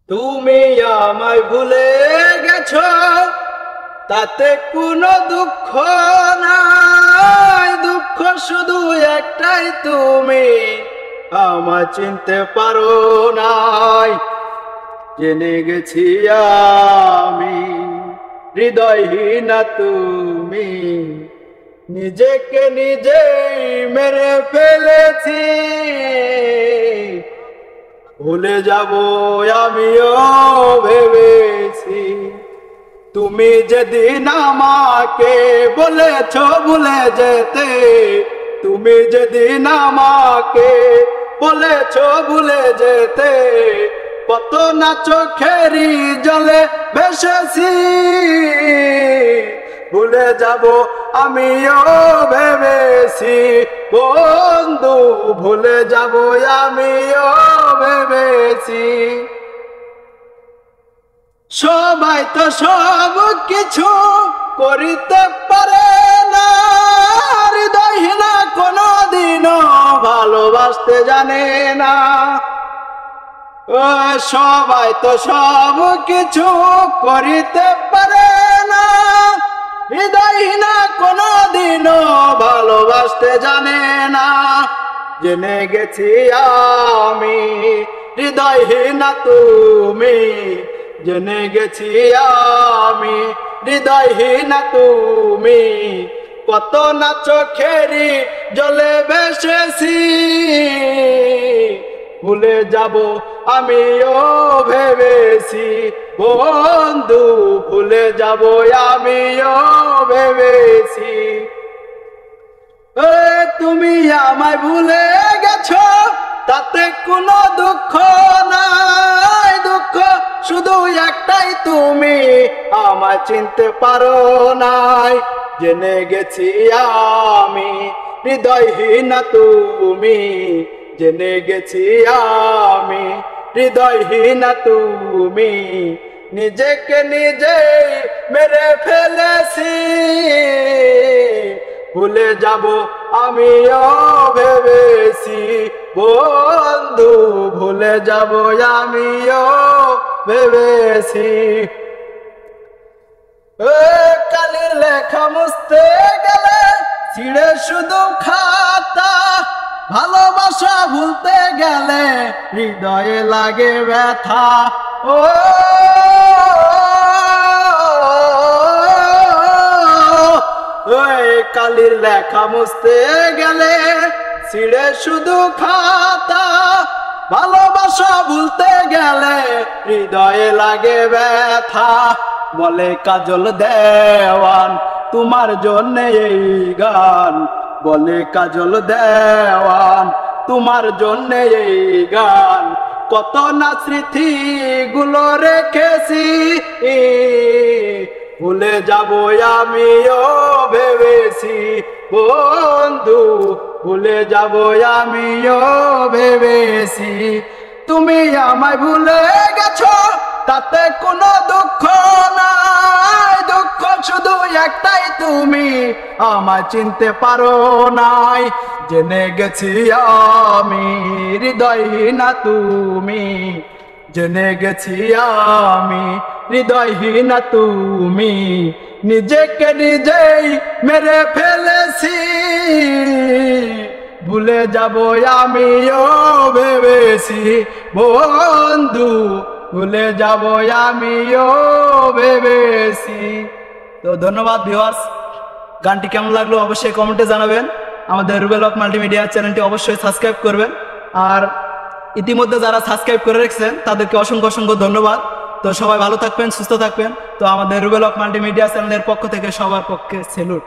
তুমি আমায় ভুলে গেছো, তাতে কোনো দুঃখ নাই। দুঃখ শুধু একটাই, তুমি আমায় চিনতে পারো নাই। জেনে গেছি আমি হৃদয়হীনা তুমি, নিজেকে নিজেই মেরে ফেলেছি। ভুলে যাব আমিও ভেবেছি, তুমি যেদিন আমাকে বলেছ ভুলে যেতে। তুমি যেদিন আমাকে বলেছ ভুলে যেতে, কত না চোখেরই জলে ভেসেছি। ভুলে যাব আমিও ভেবেছি বন্ধু, ভুলে যাব আমিও ভেবেছি। সবাই তো সব কিছু করিতে পারে না, হৃদয়হীনা কোনদিনও ভালোবাসতে জানে না। সবাই তো সব কিছু করিতে পারে না, হৃদয়হীনা কোনদিনও ভালোবাসতে জানে না। জেনে গেছি আমি হৃদয়হীনা তুমি, জেনে গেছি আমি হৃদয়হীনা তুমি, কত না চোখেরই জলে ভেসেছি। ভুলে যাব আমিও ভেবেছি বন্ধু, ভুলে যাব আমিও ভেবেছি। তুমি আমায় ভুলে গেছো, তাতে কোনো দুঃখ নাই। দুঃখ শুধু একটাই, তুমি আমায় চিনতে পারো নাই। জেনে গেছি আমি হৃদয়হীনা তুমি, জেনে গেছি আমি হৃদয়হীনা তুমি, নিজেকে নিজেই মেরে ফেলেছি। ভুলে যাব আমিও ভেবেছি বন্ধু, ভুলে যাব আমিও ভেবেছি। কালির লেখা মুছতে গেলে ছিঁড়ে শুধু খাতা, ভালোবাসা ভুলতে গেলে হৃদয়ে লাগে ব্যথা। ও কালির লেখা মুছতে গেলে ছিঁড়ে শুধু খাতা, ভালোবাসা ভুলতে গেলে হৃদয়ে লাগে ব্যথা। বলে কাজল দেওয়ান তোমার জন্য এই গান, বলে কাজল দেওয়ান তোমার জন্য এই গান। কত না স্মৃতি গুলো রেখেছি, ভুলে যাব আমিও ভেবেছি বন্ধু, ভুলে যাব আমিও ভেবেছি। তুমি আমায় ভুলে গেছো, তাতে কোনো দুঃখ নাই। দুঃখ শুধু একটাই, তুমি আমায় চিনতে পারো নাই। জেনে গেছি আমি হৃদয়হীনা তুমি, জেনে গেছি আমি হৃদয়হীনা তুমি, নিজেকে নিজেই মেরে ফেলেছি। ভুলে যাব আমিও ভেবেছি বন্ধু, ভুলে যাব আমিও ভেবেছি। তো ধন্যবাদ ভিউয়ার্স, গানটি কেমন লাগলো অবশ্যই কমেন্টে জানাবেন। আমাদের রুবেল হক মাল্টিমিডিয়া চ্যানেলটি অবশ্যই সাবস্ক্রাইব করবেন। আর ইতিমধ্যে যারা সাবস্ক্রাইব করে রেখেছেন তাদেরকে অসংখ্য অসংখ্য ধন্যবাদ। তো সবাই ভালো থাকবেন, সুস্থ থাকবেন। তো আমাদের রুবেল হক মাল্টিমিডিয়া চ্যানেলের পক্ষ থেকে সবার পক্ষে সেলুট।